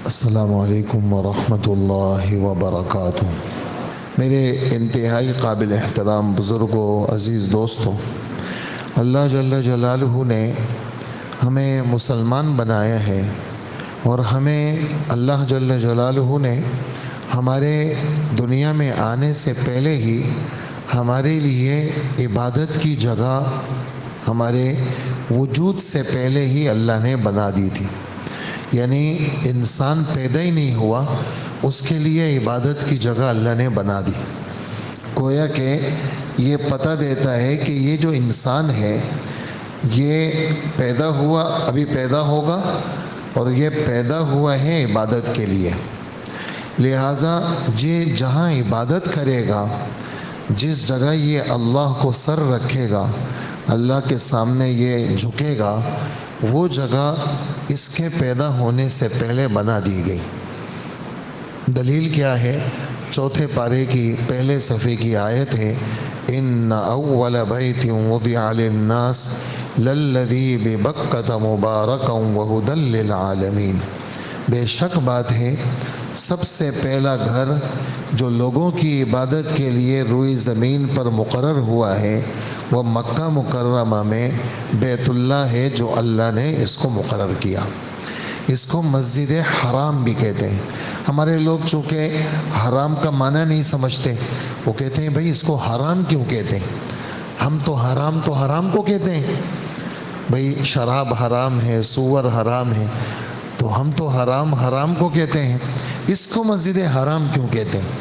السلام علیکم ورحمۃ اللہ وبرکاتہ۔ میرے انتہائی قابل احترام بزرگوں، عزیز دوستوں، اللہ جل جلالہ نے ہمیں مسلمان بنایا ہے، اور ہمیں اللہ جل جلالہ نے ہمارے دنیا میں آنے سے پہلے ہی ہمارے لیے عبادت کی جگہ ہمارے وجود سے پہلے ہی اللہ نے بنا دی تھی۔ یعنی انسان پیدا ہی نہیں ہوا، اس کے لیے عبادت کی جگہ اللہ نے بنا دی۔ گویا کہ یہ پتہ دیتا ہے کہ یہ جو انسان ہے یہ پیدا ہوا، ابھی پیدا ہوگا، اور یہ پیدا ہوا ہے عبادت کے لیے۔ لہٰذا یہ جہاں عبادت کرے گا، جس جگہ یہ اللہ کو سر رکھے گا، اللہ کے سامنے یہ جھکے گا، وہ جگہ اس کے پیدا ہونے سے پہلے بنا دی گئی۔ دلیل کیا ہے؟ چوتھے پارے کی پہلے صفحے کی آیت ہے، ان اول بیت وضع للناس للذی ببکۃ مبارکا وہدی للعالمین۔ بے شک بات ہے، سب سے پہلا گھر جو لوگوں کی عبادت کے لیے روئے زمین پر مقرر ہوا ہے وہ مکہ مکرمہ میں بیت اللہ ہے، جو اللہ نے اس کو مقرر کیا۔ اس کو مسجد حرام بھی کہتے ہیں۔ ہمارے لوگ چونکہ حرام کا معنی نہیں سمجھتے، وہ کہتے ہیں بھئی اس کو حرام کیوں کہتے ہیں؟ ہم تو حرام کو کہتے ہیں، بھئی شراب حرام ہے، سور حرام ہے، تو ہم تو حرام کو کہتے ہیں، اس کو مسجد حرام کیوں کہتے ہیں؟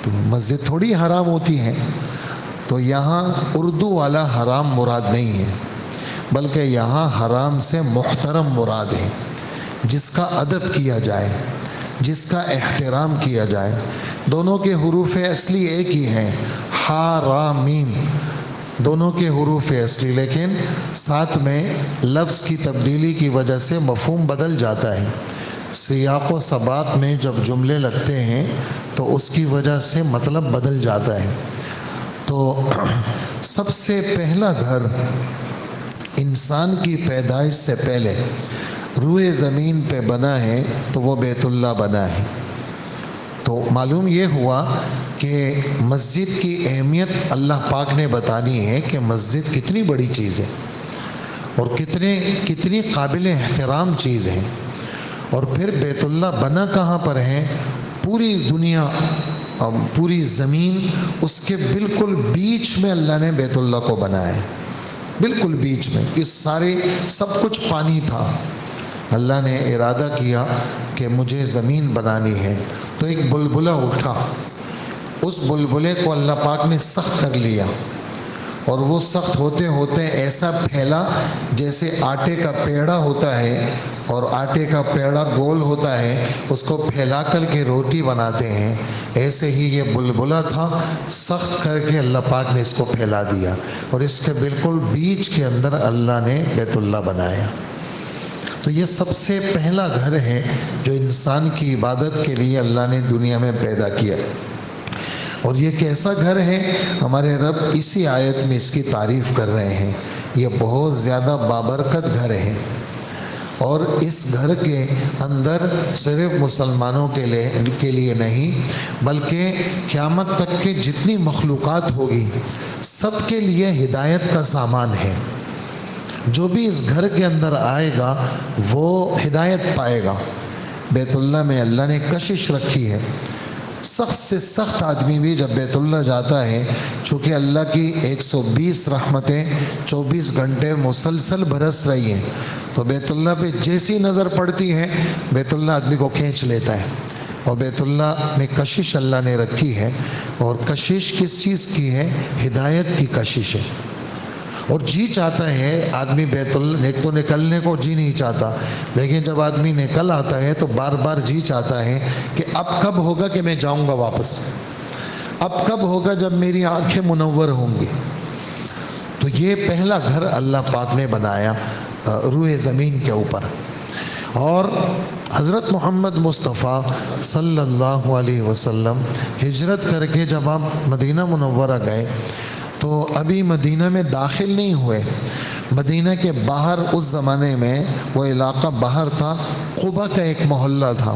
تو مسجد تھوڑی حرام ہوتی ہے۔ تو یہاں اردو والا حرام مراد نہیں ہے، بلکہ یہاں حرام سے محترم مراد ہے، جس کا ادب کیا جائے، جس کا احترام کیا جائے۔ دونوں کے حروف اصلی ایک ہی ہیں، حا را میم، دونوں کے حروف اصلی، لیکن ساتھ میں لفظ کی تبدیلی کی وجہ سے مفہوم بدل جاتا ہے۔ سیاق و سباق میں جب جملے لگتے ہیں تو اس کی وجہ سے مطلب بدل جاتا ہے۔ تو سب سے پہلا گھر انسان کی پیدائش سے پہلے روئے زمین پہ بنا ہے تو وہ بیت اللہ بنا ہے۔ تو معلوم یہ ہوا کہ مسجد کی اہمیت اللہ پاک نے بتانی ہے کہ مسجد کتنی بڑی چیز ہے اور کتنی قابل احترام چیز ہے۔ اور پھر بیت اللہ بنا کہاں پر ہے؟ پوری دنیا، پوری زمین، اس کے بالکل بیچ میں اللہ نے بیت اللہ کو بنایا ہے، بالکل بیچ میں۔ اس سارے سب کچھ پانی تھا، اللہ نے ارادہ کیا کہ مجھے زمین بنانی ہے، تو ایک بلبلہ اٹھا، اس بلبلے کو اللہ پاک نے سخت کر لیا، اور وہ سخت ہوتے ہوتے ایسا پھیلا جیسے آٹے کا پیڑا ہوتا ہے، اور آٹے کا پیڑا گول ہوتا ہے، اس کو پھیلا کر کے روٹی بناتے ہیں، ایسے ہی یہ بلبلہ تھا، سخت کر کے اللہ پاک نے اس کو پھیلا دیا، اور اس کے بالکل بیچ کے اندر اللہ نے بیت اللہ بنایا۔ تو یہ سب سے پہلا گھر ہے جو انسان کی عبادت کے لیے اللہ نے دنیا میں پیدا کیا۔ اور یہ کیسا گھر ہے؟ ہمارے رب اسی آیت میں اس کی تعریف کر رہے ہیں، یہ بہت زیادہ بابرکت گھر ہے، اور اس گھر کے اندر صرف مسلمانوں کے لیے نہیں، بلکہ قیامت تک کے جتنی مخلوقات ہوگی سب کے لیے ہدایت کا سامان ہے۔ جو بھی اس گھر کے اندر آئے گا وہ ہدایت پائے گا۔ بیت اللہ میں اللہ نے کشش رکھی ہے، سخت سے سخت آدمی بھی جب بیت اللہ جاتا ہے، چونکہ اللہ کی 120 رحمتیں 24 گھنٹے مسلسل برس رہی ہیں، تو بیت اللہ پہ جیسی نظر پڑتی ہے بیت اللہ آدمی کو کھینچ لیتا ہے۔ اور بیت اللہ میں کشش اللہ نے رکھی ہے، اور کشش کس چیز کی ہے؟ ہدایت کی کشش ہے۔ اور جی چاہتا ہے آدمی بیت اللہ، ایک تو نکلنے کو جی نہیں چاہتا، لیکن جب آدمی نکل آتا ہے تو بار بار جی چاہتا ہے کہ اب کب ہوگا کہ میں جاؤں گا واپس، اب کب ہوگا جب میری آنکھیں منور ہوں گی۔ تو یہ پہلا گھر اللہ پاک نے بنایا روئے زمین کے اوپر۔ اور حضرت محمد مصطفیٰ صلی اللہ علیہ وسلم ہجرت کر کے جب آپ مدینہ منورہ گئے تو ابھی مدینہ میں داخل نہیں ہوئے، مدینہ کے باہر اس زمانے میں وہ علاقہ باہر تھا، قبا کا ایک محلہ تھا،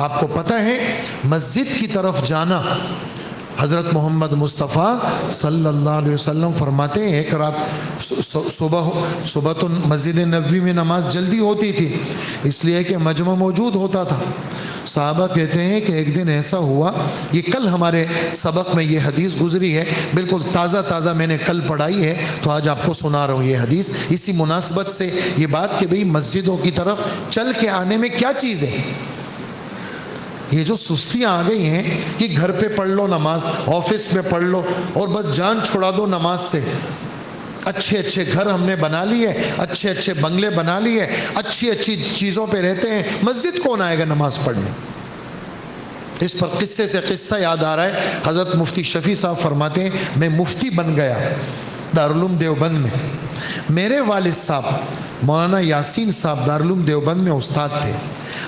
آپ کو پتہ ہے مسجد کی طرف جانا، حضرت محمد مصطفیٰ صلی اللہ علیہ وسلم فرماتے ہیں ایک رات صبح تو مسجد نبوی میں نماز جلدی ہوتی تھی، اس لیے کہ مجمع موجود ہوتا تھا۔ صحابہ کہتے ہیں کہ ایک دن ایسا ہوا، یہ کل ہمارے سبق میں یہ حدیث گزری ہے، بالکل تازہ میں نے کل پڑھائی ہے تو آج آپ کو سنا رہا ہوں یہ حدیث، اسی مناسبت سے یہ بات کہ بھئی مسجدوں کی طرف چل کے آنے میں کیا چیز ہے۔ یہ جو سستیاں آ گئی ہیں کہ گھر پہ پڑھ لو نماز، آفس میں پڑھ لو اور بس جان چھڑا دو نماز سے۔ اچھے گھر ہم نے بنا لیے، اچھے بنگلے بنا لیے، اچھی چیزوں پہ رہتے ہیں، مسجد کون آئے گا نماز پڑھنے؟ اس پر قصے سے قصہ یاد آ رہا ہے۔ حضرت مفتی شفیع صاحب فرماتے ہیں میں مفتی بن گیا دارالعلوم دیوبند میں، میرے والد صاحب مولانا یاسین صاحب دارالعلوم دیوبند میں استاد تھے،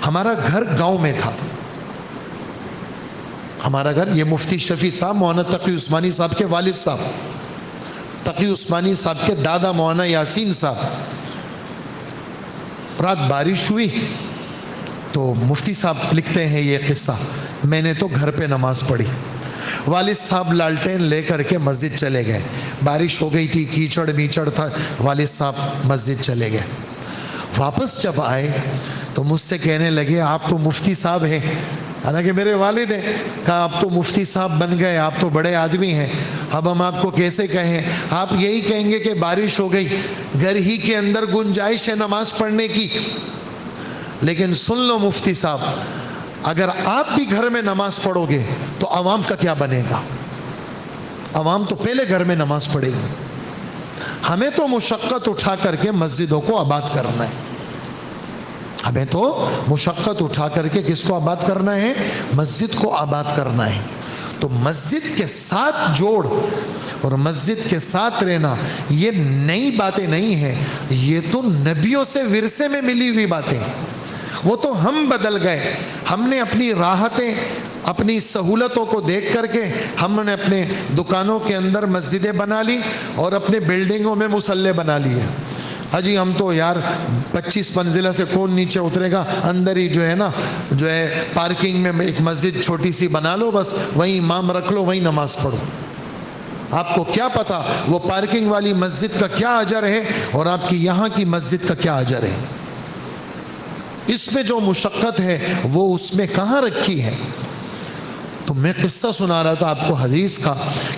ہمارا گھر گاؤں میں تھا۔ ہمارا گھر، یہ مفتی شفیع صاحب مولانا تقی عثمانی صاحب کے والد صاحب، تقی عثمانی صاحب کے دادا مولانا یاسین صاحب۔ رات بارش ہوئی تو مفتی صاحب لکھتے ہیں یہ قصہ، میں نے تو گھر پہ نماز پڑھی، والد صاحب لالٹین لے کر کے مسجد چلے گئے، بارش ہو گئی تھی، کیچڑ میچڑ تھا، والد صاحب مسجد چلے گئے۔ واپس جب آئے تو مجھ سے کہنے لگے آپ تو مفتی صاحب ہیں، حالانکہ میرے والد ہیں، کہا آپ تو مفتی صاحب بن گئے، آپ تو بڑے آدمی ہیں، اب ہم آپ کو کیسے کہیں؟ آپ یہی کہیں گے کہ بارش ہو گئی، گھر ہی کے اندر گنجائش ہے نماز پڑھنے کی۔ لیکن سن لو مفتی صاحب، اگر آپ بھی گھر میں نماز پڑھو گے تو عوام کا کیا بنے گا؟ عوام تو پہلے گھر میں نماز پڑھے گی۔ ہمیں تو مشقت اٹھا کر کے مسجدوں کو آباد کرنا ہے، ہمیں تو مشقت اٹھا کر کے کس کو آباد کرنا ہے؟ مسجد کو آباد کرنا ہے۔ تو مسجد کے ساتھ جوڑ اور مسجد کے ساتھ رہنا یہ نئی باتیں نہیں ہیں، یہ تو نبیوں سے ورثے میں ملی ہوئی باتیں۔ وہ تو ہم بدل گئے، ہم نے اپنی راحتیں، اپنی سہولتوں کو دیکھ کر کے ہم نے اپنے دکانوں کے اندر مسجدیں بنا لی اور اپنے بلڈنگوں میں مصلے بنا لیے۔ جی ہم تو یار 25 منزلہ سے کون نیچے اترے گا، اندر ہی جو ہے نا جو ہے پارکنگ میں ایک مسجد چھوٹی سی بنا لو، بس وہیں امام رکھ لو، وہیں نماز پڑھو۔ آپ کو کیا پتا وہ پارکنگ والی مسجد کا کیا اجر ہے اور آپ کی یہاں کی مسجد کا کیا اجر ہے؟ اس میں جو مشقت ہے وہ اس میں کہاں رکھی ہے؟ تو میں قصہ سنا رہا تھا آپ کو حدیث کا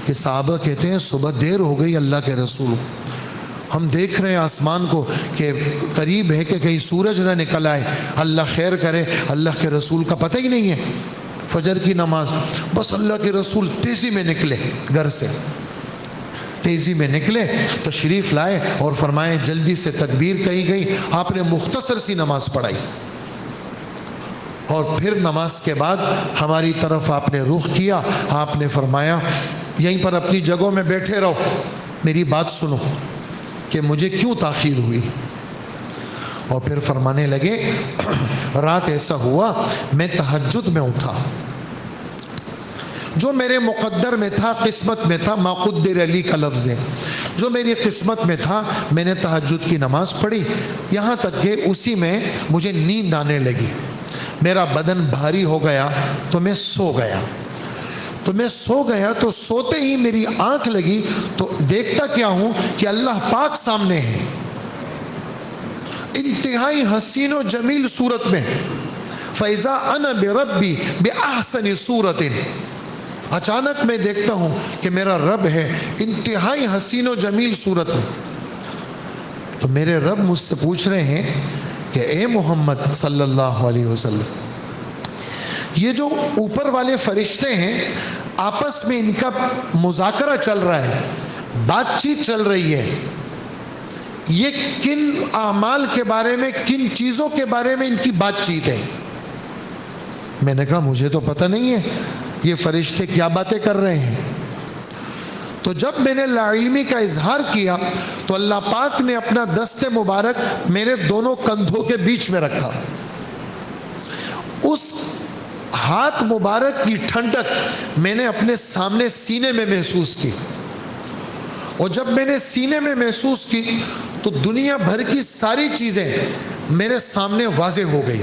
کہ صحابہ کہتے ہیں صبح دیر ہو گئی، اللہ کے رسول ہم دیکھ رہے ہیں آسمان کو کہ قریب ہے کہ کہیں سورج نہ نکل آئے، اللہ خیر کرے، اللہ کے رسول کا پتہ ہی نہیں ہے۔ فجر کی نماز، بس اللہ کے رسول تیزی میں نکلے، گھر سے تیزی میں نکلے، تشریف لائے اور فرمائے جلدی سے تکبیر کہی گئی، آپ نے مختصر سی نماز پڑھائی اور پھر نماز کے بعد ہماری طرف آپ نے رخ کیا، آپ نے فرمایا یہیں پر اپنی جگہوں میں بیٹھے رہو، میری بات سنو کہ مجھے کیوں تاخیر ہوئی۔ اور پھر فرمانے لگے رات ایسا ہوا میں تہجد میں اٹھا، جو میرے مقدر میں تھا، قسمت میں تھا، ما قدر علی کا لفظ ہے، جو میری قسمت میں تھا میں نے تہجد کی نماز پڑھی، یہاں تک کہ اسی میں مجھے نیند آنے لگی، میرا بدن بھاری ہو گیا تو میں سو گیا۔ تو سوتے ہی میری آنکھ لگی تو دیکھتا کیا ہوں کہ اللہ پاک سامنے ہے، انتہائی حسین و جمیل صورت میں، فَإِذَا أَنَا بِرَبِّي بِأَحْسَنِ صُورَةٍ، اچانک میں دیکھتا ہوں کہ میرا رب ہے انتہائی حسین و جمیل صورت میں۔ تو میرے رب مجھ سے پوچھ رہے ہیں کہ اے محمد صلی اللہ علیہ وسلم، یہ جو اوپر والے فرشتے ہیں آپس میں ان کا مذاکرہ چل رہا ہے، بات چیت چل رہی ہے، یہ کن اعمال کے بارے میں، کن چیزوں کے بارے میں ان کی بات چیت ہے؟ میں نے کہا مجھے تو پتہ نہیں ہے یہ فرشتے کیا باتیں کر رہے ہیں۔ تو جب میں نے لا علمی کا اظہار کیا تو اللہ پاک نے اپنا دست مبارک میرے دونوں کندھوں کے بیچ میں رکھا، اس ہاتھ مبارک کی ٹھنڈک میں نے اپنے سامنے سینے میں محسوس کی، اور جب میں نے سینے میں محسوس کی تو دنیا بھر کی ساری چیزیں میرے سامنے واضح ہو گئی،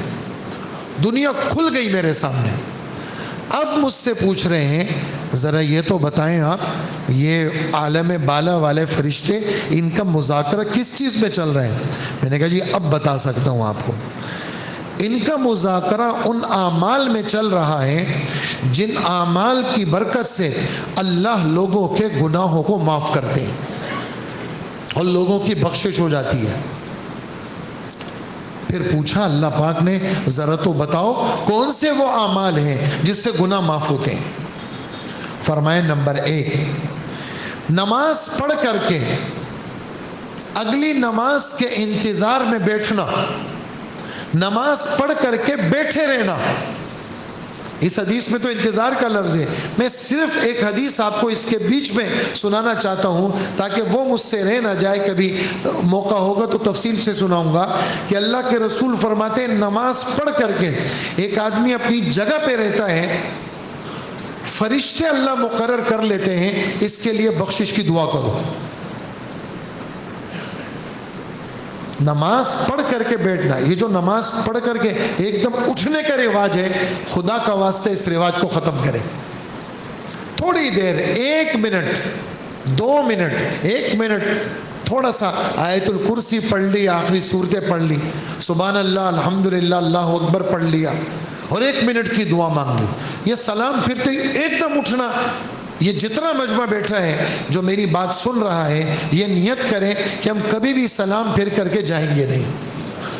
دنیا کھل گئی میرے سامنے. اب مجھ سے پوچھ رہے ہیں ذرا یہ تو بتائیں آپ, یہ عالم بالا والے فرشتے ان کا مذاکرہ کس چیز میں چل رہا ہے؟ میں نے کہا جی اب بتا سکتا ہوں آپ کو. ان کا مذاکرہ ان اعمال میں چل رہا ہے جن اعمال کی برکت سے اللہ لوگوں کے گناہوں کو معاف کرتے ہیں اور لوگوں کی بخشش ہو جاتی ہے. پھر پوچھا اللہ پاک نے ذرا تو بتاؤ کون سے وہ اعمال ہیں جس سے گناہ معاف ہوتے ہیں؟ فرمائے نمبر 1, نماز پڑھ کر کے اگلی نماز کے انتظار میں بیٹھنا, نماز پڑھ کر کے بیٹھے رہنا. اس حدیث میں تو انتظار کا لفظ ہے. میں صرف ایک حدیث آپ کو اس کے بیچ میں سنانا چاہتا ہوں تاکہ وہ مجھ سے رہ نہ جائے. کبھی موقع ہوگا تو تفصیل سے سناؤں گا کہ اللہ کے رسول فرماتے ہیں نماز پڑھ کر کے ایک آدمی اپنی جگہ پہ رہتا ہے, فرشتے اللہ مقرر کر لیتے ہیں اس کے لیے بخشش کی دعا کرو. نماز پڑھ کر کے بیٹھنا, یہ جو نماز پڑھ کر کے ایک دم اٹھنے کا رواج ہے, خدا کا واسطہ اس رواج کو ختم کرے. تھوڑی دیر 1 منٹ 2 منٹ 1 منٹ تھوڑا سا آیت الکرسی پڑھ لی, آخری صورتیں پڑھ لی, سبحان اللہ الحمدللہ اللہ اکبر پڑھ لیا اور 1 منٹ کی دعا مانگ لی. یہ سلام پھرتے ایک دم اٹھنا. یہ جتنا مجمع بیٹھا ہے جو میری بات سن رہا ہے یہ نیت کریں کہ ہم کبھی بھی سلام پھر کر کے جائیں گے نہیں.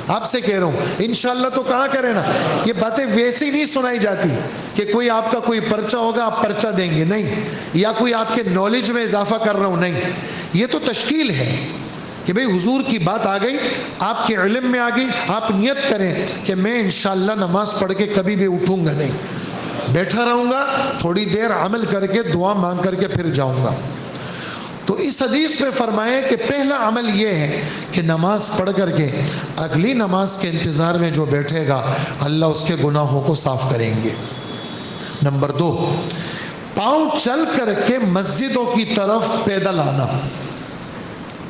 آپ سے کہہ رہا ہوں انشاءاللہ تو کہاں کریں نا, یہ باتیں ویسی نہیں سنائی جاتی کہ کوئی آپ کا کوئی پرچہ ہوگا آپ پرچہ دیں گے, نہیں, یا کوئی آپ کے نالج میں اضافہ کر رہا ہوں, نہیں. یہ تو تشکیل ہے کہ بھئی حضور کی بات آ گئی, آپ کے علم میں آ گئی, آپ نیت کریں کہ میں انشاءاللہ نماز پڑھ کے کبھی بھی اٹھوں گا نہیں, بیٹھا رہوں گا, تھوڑی دیر عمل کر کے دعا مانگ کر کے پھر جاؤں گا. تو اس حدیث میں فرمائے کہ پہلا عمل یہ ہے کہ نماز پڑھ کر کے اگلی نماز کے انتظار میں جو بیٹھے گا اللہ اس کے گناہوں کو صاف کریں گے. نمبر 2, پاؤں چل کر کے مسجدوں کی طرف پیدل آنا.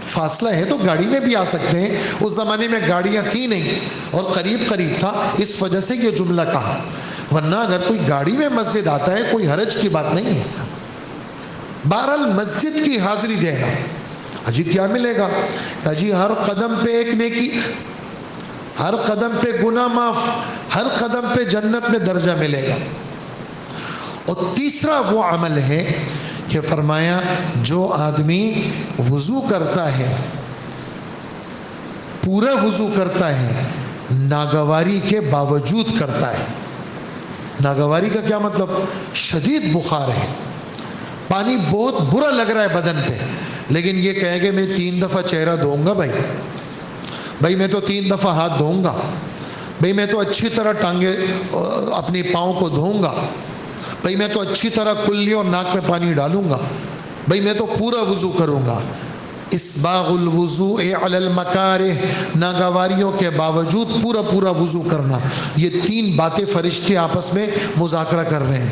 فاصلہ ہے تو گاڑی میں بھی آ سکتے ہیں, اس زمانے میں گاڑیاں تھی نہیں اور قریب قریب تھا, اس وجہ سے یہ جملہ کہا. ورنہ اگر کوئی گاڑی میں مسجد آتا ہے کوئی حرج کی بات نہیں ہے. بہرحال مسجد کی حاضری دینا, اجی کیا ملے گا؟ اجی ہر قدم پہ ایک نیکی, ہر قدم پہ گناہ معاف, ہر قدم پہ جنت میں درجہ ملے گا. اور تیسرا وہ عمل ہے کہ فرمایا جو آدمی وضو کرتا ہے, پورا وضو کرتا ہے, ناگواری کے باوجود کرتا ہے. ناگواری کا کیا مطلب؟ شدید بخار ہے, پانی بہت برا لگ رہا ہے بدن پہ, لیکن یہ کہے کہ میں 3 دفعہ چہرہ دھوؤں گا, بھائی میں تو 3 دفعہ ہاتھ دھوؤں گا, بھائی میں تو اچھی طرح ٹانگیں اپنی پاؤں کو دھوؤں گا, بھئی میں تو اچھی طرح کلی اور ناک میں پانی ڈالوں گا, بھئی میں تو پورا وضو کروں گا. اسباغ الوضوء علی المکارہ, ناگواریوں کے باوجود پورا پورا وضو کرنا. یہ 3 باتیں فرشتے آپس میں مذاکرہ کر رہے ہیں.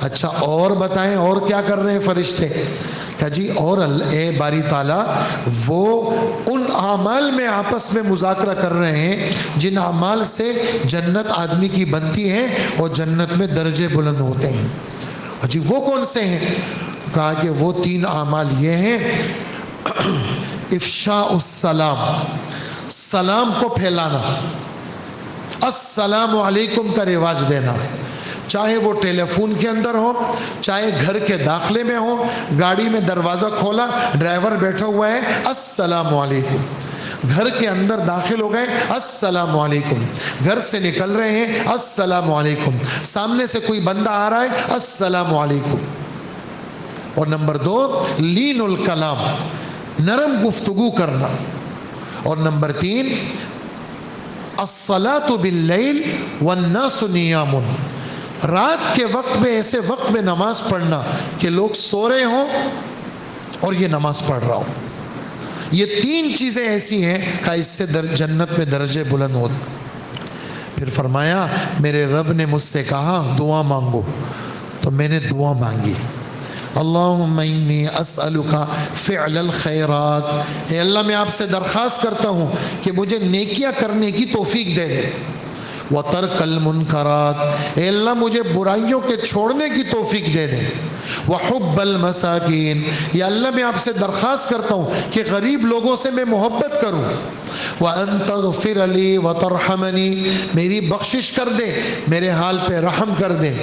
اچھا اور بتائیں اور کیا کر رہے ہیں فرشتے؟ کہ جی اور اے باری تعالیٰ وہ ان اعمال میں آپس میں مذاکرہ کر رہے ہیں جن اعمال سے جنت آدمی کی بنتی ہے اور جنت میں درجے بلند ہوتے ہیں. جی وہ کون سے ہیں؟ کہا کہ وہ 3 اعمال یہ ہیں, افشاء السلام, سلام کو پھیلانا, السلام علیکم کا رواج دینا, چاہے وہ ٹیلی فون کے اندر ہو, چاہے گھر کے داخلے میں ہو, گاڑی میں دروازہ کھولا ڈرائیور بیٹھا ہوا ہے السلام علیکم, گھر کے اندر داخل ہو گئے السلام علیکم, گھر سے نکل رہے ہیں السلام علیکم, سامنے سے کوئی بندہ آ رہا ہے السلام علیکم. اور نمبر 2 لین الکلام, نرم گفتگو کرنا. اور نمبر 3 الصلاۃ باللیل والناس نیام, رات کے وقت میں ایسے وقت میں نماز پڑھنا کہ لوگ سو رہے ہوں اور یہ نماز پڑھ رہا ہوں. یہ 3 چیزیں ایسی ہیں کہ اس سے جنت میں درجے بلند ہوتے. پھر فرمایا میرے رب نے مجھ سے کہا دعا مانگو, تو میں نے دعا مانگی, اللہم انی اسألک فعل الخیرات, اے اللہ میں آپ سے درخواست کرتا ہوں کہ مجھے نیکیاں کرنے کی توفیق دے دے. وَتَرْكَ الْمُنْكَرَاتِ، اے اللہ مجھے برائیوں کے چھوڑنے کی توفیق دے دے، وَحُبَّ الْمَسَاكِينِ، یا اللہ میں آپ سے درخواست کرتا ہوں کہ غریب لوگوں سے میں محبت کروں، وَأَن تَغْفِرَ لِي وَتَرْحَمَنِي، میری بخشش کر دے، میرے حال پہ رحم کر دے،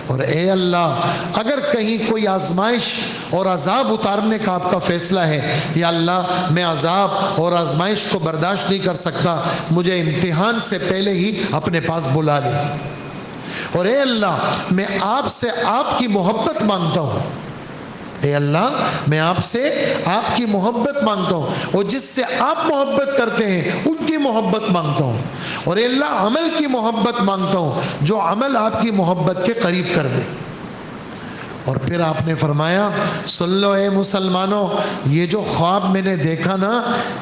اور اے اللہ اگر کہیں کوئی آزمائش اور عذاب اتارنے کا آپ کا فیصلہ ہے، یا اللہ میں عذاب اور آزمائش کو برداشت نہیں کر سکتا، مجھے امتحان سے پہلے ہی اپنے پاس بلا لے، اور اے اللہ میں آپ سے آپ کی محبت مانگتا ہوں، اے اللہ میں آپ سے آپ کی محبت مانگتا ہوں، اور جس سے آپ محبت کرتے ہیں ان کی محبت مانگتا ہوں، اور اے اللہ عمل کی محبت مانگتا ہوں جو عمل آپ کی محبت کے قریب کر دے۔ اور پھر آپ نے فرمایا سن لو اے مسلمانوں، یہ جو خواب میں نے دیکھا نا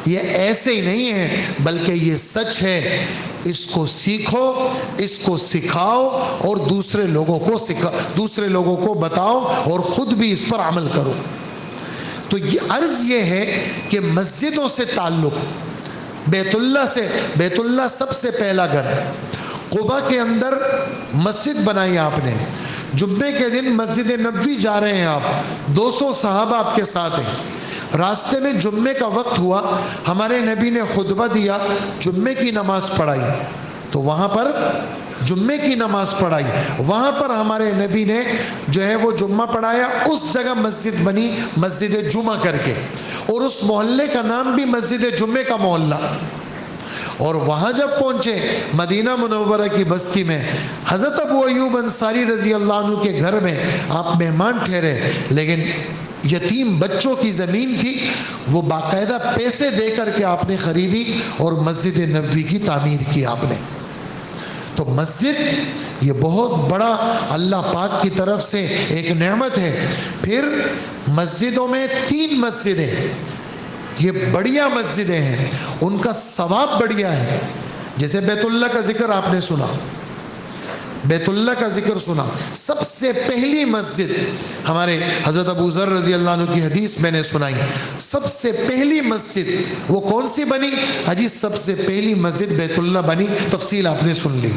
یہ ایسے ہی نہیں ہے بلکہ یہ سچ ہے، اس کو سیکھو، اس کو سکھاؤ اور دوسرے لوگوں کو بتاؤ اور خود بھی اس پر عمل کرو۔ تو یہ عرض یہ ہے کہ مسجدوں سے تعلق، بیت اللہ سب سے پہلا گھر، قباء کے اندر مسجد بنائی آپ نے، جمعے کے دن مسجد نبوی جا رہے ہیں آپ، 200 صحابہ آپ کے ساتھ ہیں، راستے میں جمعے کا وقت ہوا، ہمارے نبی نے خطبہ دیا، جمعے کی نماز پڑھائی، تو وہاں پر جمعے کی نماز پڑھائی، وہاں پر ہمارے نبی نے جو ہے وہ جمعہ پڑھایا، اس جگہ مسجد بنی مسجد جمعہ کر کے، اور اس محلے کا نام بھی مسجد جمعے کا محلہ۔ اور وہاں جب پہنچے مدینہ منورہ کی بستی میں، حضرت ابو ایوب انصاری رضی اللہ عنہ کے گھر میں آپ مہمان ٹھہرے، لیکن یتیم بچوں کی زمین تھی، وہ باقاعدہ پیسے دے کر کے آپ نے خریدی اور مسجد نبوی کی تعمیر کی آپ نے۔ تو مسجد یہ بہت بڑا اللہ پاک کی طرف سے ایک نعمت ہے۔ پھر مسجدوں میں 3 مسجدیں، یہ بڑھیا مسجدیں ہیں، ان کا ثواب بڑھیا ہے، جیسے بیت اللہ کا ذکر آپ نے سنا، بیت اللہ کا ذکر سنا، سب سے پہلی مسجد ہمارے حضرت ابو ذر رضی اللہ عنہ کی حدیث میں نے سنائی، سب سے پہلی مسجد وہ کون سی بنی؟ حجی سب سے پہلی مسجد بیت اللہ بنی، تفصیل آپ نے سن لی۔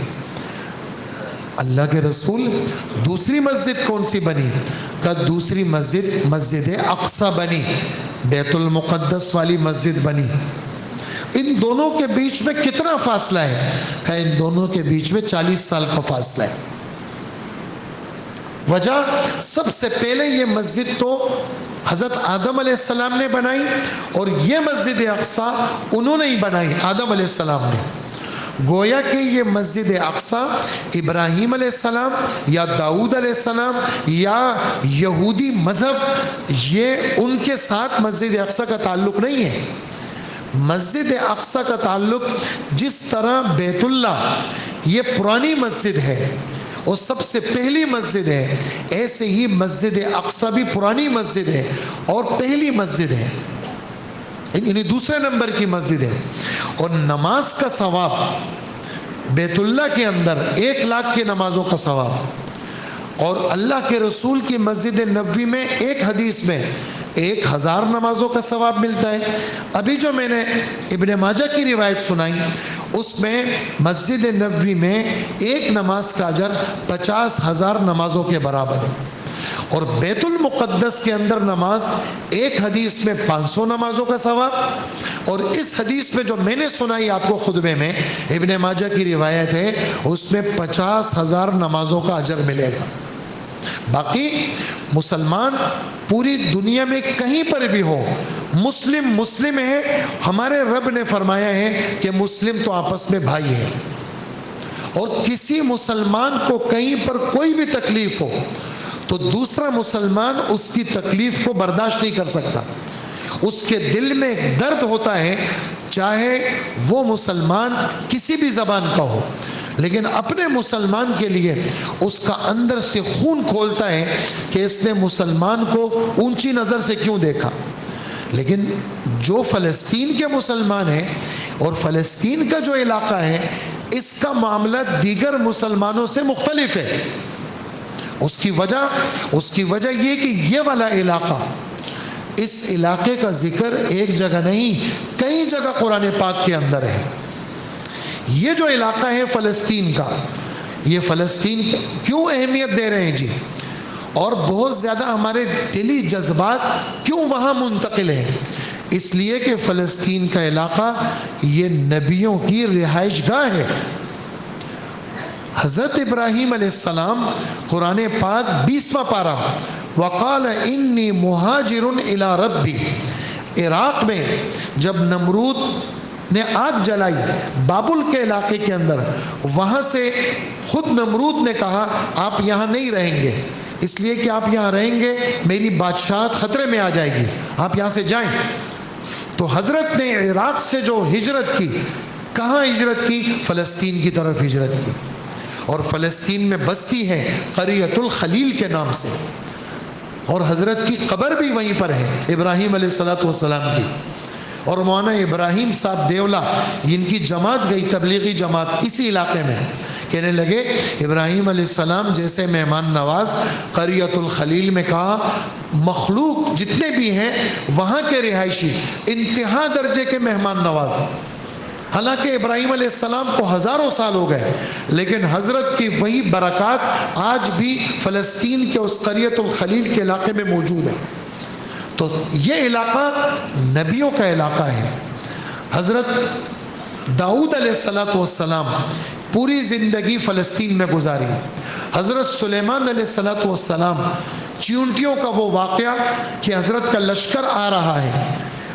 اللہ کے رسول دوسری مسجد کون سی بنی؟ کہ دوسری مسجد مسجد اقصی بنی، بیت المقدس والی مسجد بنی۔ ان دونوں کے بیچ میں کتنا فاصلہ ہے؟ کہ ان دونوں کے بیچ میں 40 سال کا فاصلہ ہے۔ وجہ سب سے پہلے یہ مسجد تو حضرت آدم علیہ السلام نے بنائی، اور یہ مسجد اقصی انہوں نے ہی بنائی، آدم علیہ السلام نے۔ گویا کہ یہ مسجد اقصی ابراہیم علیہ السلام یا داؤد علیہ السلام یا یہودی مذہب، یہ ان کے ساتھ مسجد اقصی کا تعلق نہیں ہے۔ مسجد اقصی کا تعلق جس طرح بیت اللہ یہ پرانی مسجد ہے اور سب سے پہلی مسجد ہے، ایسے ہی مسجد اقصی بھی پرانی مسجد ہے اور پہلی مسجد ہے، یعنی دوسرے نمبر کی مسجد ہے۔ اور نماز کا ثواب بیت اللہ کے اندر 1 لاکھ کی نمازوں کا ثواب، اور اللہ کے رسول کی مسجد نبوی میں ایک حدیث میں 1000 نمازوں کا ثواب ملتا ہے۔ ابھی جو میں نے ابن ماجہ کی روایت سنائی اس میں مسجد نبوی میں 1 نماز کا اجر 50,000 نمازوں کے برابر ہے، اور بیت المقدس کے اندر نماز ایک حدیث میں 500 نمازوں کا ثواب، اور اس حدیث میں جو میں نے سنائی آپ کو خطبے میں ابن ماجہ کی روایت ہے اس میں 50,000 نمازوں کا اجر ملے گا۔ باقی مسلمان پوری دنیا میں کہیں پر بھی ہو، مسلم ہے، ہمارے رب نے فرمایا ہے کہ مسلم تو آپس میں بھائی ہے، اور کسی مسلمان کو کہیں پر کوئی بھی تکلیف ہو تو دوسرا مسلمان اس کی تکلیف کو برداشت نہیں کر سکتا، اس کے دل میں ایک درد ہوتا ہے، چاہے وہ مسلمان کسی بھی زبان کا ہو، لیکن اپنے مسلمان کے لیے اس کا اندر سے خون کھولتا ہے کہ اس نے مسلمان کو اونچی نظر سے کیوں دیکھا۔ لیکن جو فلسطین کے مسلمان ہیں اور فلسطین کا جو علاقہ ہے اس کا معاملہ دیگر مسلمانوں سے مختلف ہے۔ اس کی وجہ یہ کہ یہ والا علاقہ، اس علاقے کا ذکر ایک جگہ نہیں کئی جگہ قرآن پاک کے اندر ہے۔ یہ جو علاقہ ہے فلسطین کا، یہ فلسطین کیوں اہمیت دے رہے ہیں جی، اور بہت زیادہ ہمارے دلی جذبات کیوں وہاں منتقل ہیں؟ اس لیے کہ فلسطین کا علاقہ یہ نبیوں کی رہائش گاہ ہے۔ حضرت ابراہیم علیہ السلام، قرآن پاک 20واں پارہ، وقال انی مہاجر الی ربی، عراق میں جب نمرود نے آگ جلائی بابل کے علاقے کے اندر، وہاں سے خود نمرود نے کہا آپ یہاں نہیں رہیں گے، اس لیے کہ آپ یہاں رہیں گے میری بادشاہت خطرے میں آ جائے گی، آپ یہاں سے جائیں۔ تو حضرت نے عراق سے جو ہجرت کی، کہاں ہجرت کی؟ فلسطین کی طرف ہجرت کی، اور فلسطین میں بستی ہے قریۃ الخلیل کے نام سے، اور حضرت کی قبر بھی وہیں پر ہے، ابراہیم علیہ السلام کی۔ اور مولانا ابراہیم صاحب دیولا، ان کی جماعت گئی، تبلیغی جماعت، اسی علاقے میں، کہنے لگے ابراہیم علیہ السلام جیسے مہمان نواز، قریۃ الخلیل میں کہا مخلوق جتنے بھی ہیں وہاں کے رہائشی انتہا درجے کے مہمان نواز۔ حالانکہ ابراہیم علیہ السلام کو ہزاروں سال ہو گئے، لیکن حضرت کی وہی برکات آج بھی فلسطین کے اس قریۃ الخلیل کے علاقے میں موجود ہے۔ تو یہ علاقہ نبیوں کا علاقہ ہے۔ حضرت داؤد علیہ السلام پوری زندگی فلسطین میں گزاری۔ حضرت سلیمان علیہ السلام، چیونٹیوں کا وہ واقعہ کہ حضرت کا لشکر آ رہا ہے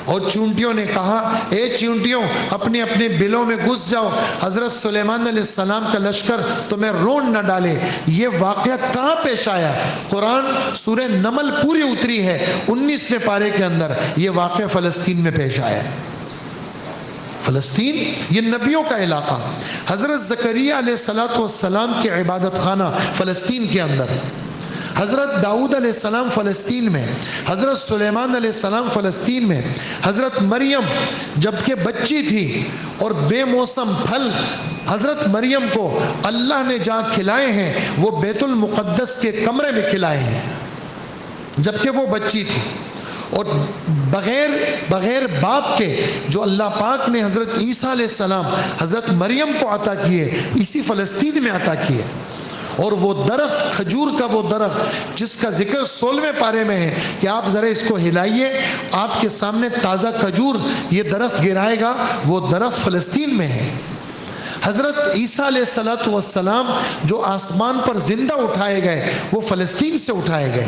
اور چونٹیوں نے کہا اے چونٹیوں اپنے اپنے بلوں میں گھس جاؤ، حضرت سلیمان علیہ السلام کا لشکر تمہیں رون نہ ڈالے۔ یہ واقعہ کہاں پیش آیا؟ قرآن سورہ نمل پوری اتری ہے 19ویں پارے کے اندر، یہ واقعہ فلسطین میں پیش آیا ہے۔ فلسطین یہ نبیوں کا علاقہ۔ حضرت زکریا علیہ السلام کے عبادت خانہ فلسطین کے اندر، حضرت داؤد علیہ السلام فلسطین میں، حضرت سلیمان علیہ السلام فلسطین میں، حضرت مریم جبکہ بچی تھی اور بے موسم پھل حضرت مریم کو اللہ نے جہاں کھلائے ہیں وہ بیت المقدس کے کمرے میں کھلائے ہیں جبکہ وہ بچی تھی، اور بغیر باپ کے جو اللہ پاک نے حضرت عیسیٰ علیہ السلام حضرت مریم کو عطا کیے، اسی فلسطین میں عطا کیے۔ اور وہ درخت کھجور کا، وہ درخت جس کا ذکر 16ویں پارے میں ہے کہ آپ ذرا اس کو ہلائیے، آپ کے سامنے تازہ کھجور یہ درخت گرائے گا، وہ درخت فلسطین میں ہے۔ حضرت عیسیٰ علیہ السلام جو آسمان پر زندہ اٹھائے گئے وہ فلسطین سے اٹھائے گئے۔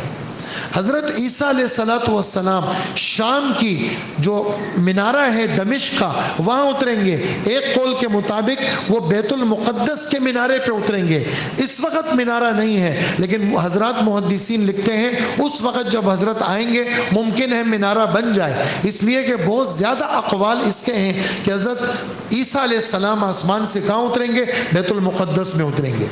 حضرت عیسیٰ علیہ السلام شام کی جو منارہ ہے دمشق کا، وہاں اتریں گے، ایک قول کے مطابق وہ بیت المقدس کے منارے پہ اتریں گے۔ اس وقت منارہ نہیں ہے، لیکن حضرات محدثین لکھتے ہیں اس وقت جب حضرت آئیں گے ممکن ہے منارہ بن جائے، اس لیے کہ بہت زیادہ اقوال اس کے ہیں کہ حضرت عیسیٰ علیہ السلام آسمان سے کہاں اتریں گے؟ بیت المقدس میں اتریں گے،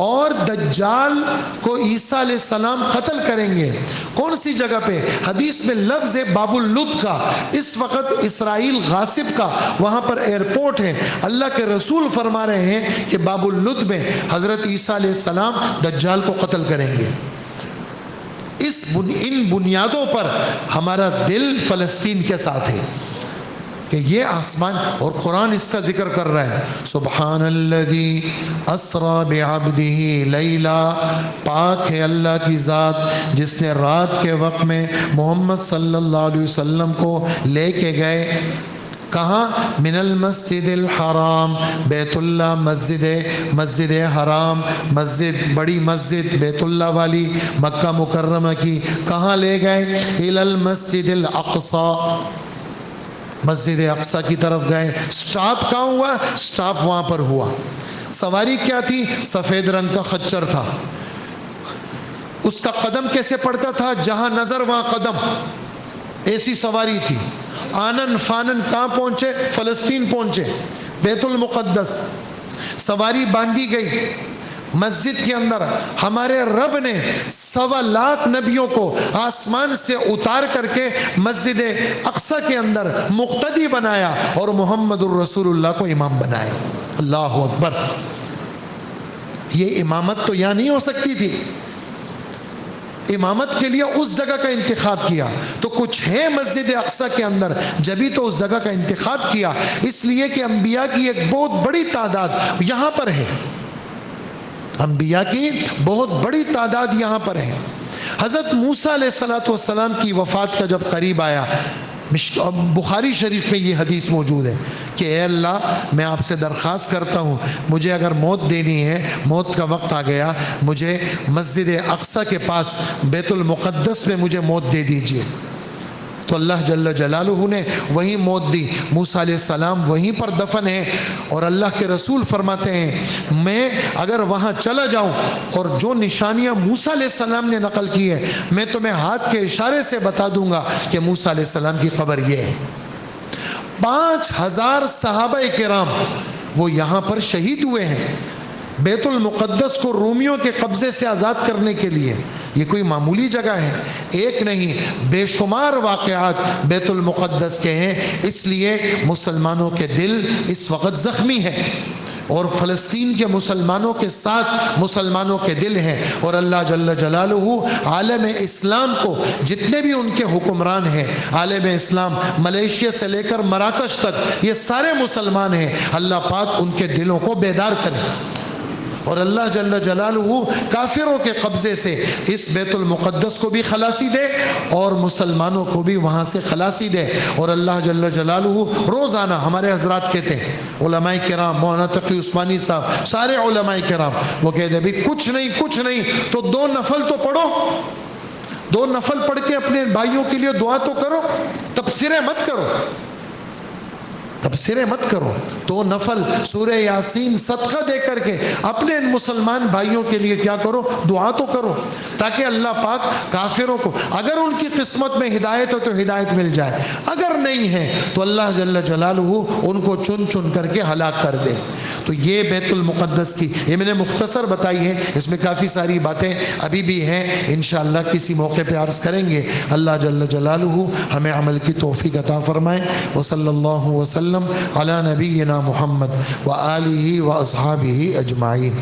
اور دجال کو عیسیٰ علیہ السلام قتل کریں گے۔ کون سی جگہ پہ؟ حدیث میں لفظ ہے باب اللد کا، اس وقت اسرائیل غاصب کا وہاں پر ایئرپورٹ ہے، اللہ کے رسول فرما رہے ہیں کہ باب اللد میں حضرت عیسیٰ علیہ السلام دجال کو قتل کریں گے۔ ان بنیادوں پر ہمارا دل فلسطین کے ساتھ ہے کہ یہ آسمان، اور قرآن اس کا ذکر کر رہا ہے سبحان الذی اسریٰ بعبدہ لیلا، پاک ہے اللہ کی ذات جس نے رات کے وقت میں محمد صلی اللہ علیہ وسلم کو لے کے گئے کہاں؟ من المسجد الحرام، بیت اللہ مسجد حرام، مسجد بڑی مسجد بیت اللہ والی مکہ مکرمہ کی، کہاں لے گئے؟ الی المسجد الاقصی، مسجد اقصی کی طرف گئے۔ سٹاپ کہاں ہوا؟ سٹاپ وہاں پر ہوا۔ سواری کیا تھی؟ سفید رنگ کا خچر تھا۔ اس کا قدم کیسے پڑتا تھا؟ جہاں نظر وہاں قدم، ایسی سواری تھی۔ آنن فانن کہاں پہنچے؟ فلسطین پہنچے، بیت المقدس۔ سواری باندھی گئی مسجد کے اندر، ہمارے رب نے 1.25 لاکھ نبیوں کو آسمان سے اتار کر کے مسجد اقصی کے اندر مقتدی بنایا اور محمد الرسول اللہ کو امام بنایا۔ اللہ اکبر! یہ امامت تو یہاں نہیں ہو سکتی تھی، امامت کے لیے اس جگہ کا انتخاب کیا، تو کچھ ہے مسجد اقصیٰ کے اندر، جبھی تو اس جگہ کا انتخاب کیا، اس لیے کہ انبیاء کی ایک بہت بڑی تعداد یہاں پر ہے، انبیاء کی بہت بڑی تعداد یہاں پر ہے۔ حضرت موسیٰ علیہ السلام کی وفات کا جب قریب آیا، بخاری شریف میں یہ حدیث موجود ہے کہ اے اللہ، میں آپ سے درخواست کرتا ہوں، مجھے اگر موت دینی ہے، موت کا وقت آ گیا، مجھے مسجد اقصیٰ کے پاس بیت المقدس میں مجھے موت دے دیجئے۔ تو اللہ جل جلالہ نے وہیں موت دی، موسیٰ علیہ السلام وہیں پر دفن ہیں، اور اللہ کے رسول فرماتے ہیں میں اگر وہاں چلا جاؤں اور جو نشانیاں موسیٰ علیہ السلام نے نقل کی ہے، میں تمہیں ہاتھ کے اشارے سے بتا دوں گا کہ موسیٰ علیہ السلام کی قبر یہ ہے۔ 5000 صحابہ کرام وہ یہاں پر شہید ہوئے ہیں بیت المقدس کو رومیوں کے قبضے سے آزاد کرنے کے لیے۔ یہ کوئی معمولی جگہ ہے، ایک نہیں بے شمار واقعات بیت المقدس کے ہیں، اس لیے مسلمانوں کے دل اس وقت زخمی ہے، اور فلسطین کے مسلمانوں کے ساتھ مسلمانوں کے دل ہیں، اور اللہ جل جلالہ عالم اسلام کو جتنے بھی ان کے حکمران ہیں، عالم اسلام ملیشیا سے لے کر مراکش تک یہ سارے مسلمان ہیں، اللہ پاک ان کے دلوں کو بیدار کرے، اور اللہ جل جلالہ کافروں کے قبضے سے اس بیت المقدس کو بھی خلاصی دے اور مسلمانوں کو بھی وہاں سے خلاصی دے۔ اور اللہ جل جلالہ روزانہ ہمارے حضرات کہتے ہیں، علماء کرام، مولانا تقی عثمانی صاحب، سارے علماء کرام وہ کہتے ہیں بھی کچھ نہیں تو 2 نفل تو پڑھو، 2 نفل پڑھ کے اپنے بھائیوں کے لیے دعا تو کرو، تبصرے مت کرو، تبصرے مت کرو، 2 نفل سورہ یاسین صدقہ دے کر کے اپنے مسلمان بھائیوں کے لیے کیا کرو، دعا تو کرو، تاکہ اللہ پاک کافروں کو اگر ان کی قسمت میں ہدایت ہو تو ہدایت مل جائے، اگر نہیں ہے تو اللہ جل جلالہ ان کو چن چن کر کے ہلاک کر دے۔ تو یہ بیت المقدس کی یہ میں نے مختصر بتائی ہے، اس میں کافی ساری باتیں ابھی بھی ہیں، انشاءاللہ کسی موقع پہ عرض کریں گے۔ اللہ جل جلالہ ہمیں عمل کی توفیق عطا فرمائے۔ وصلی اللہ وسلم علی نبینا محمد وآلہ واصحابہ اجمعین۔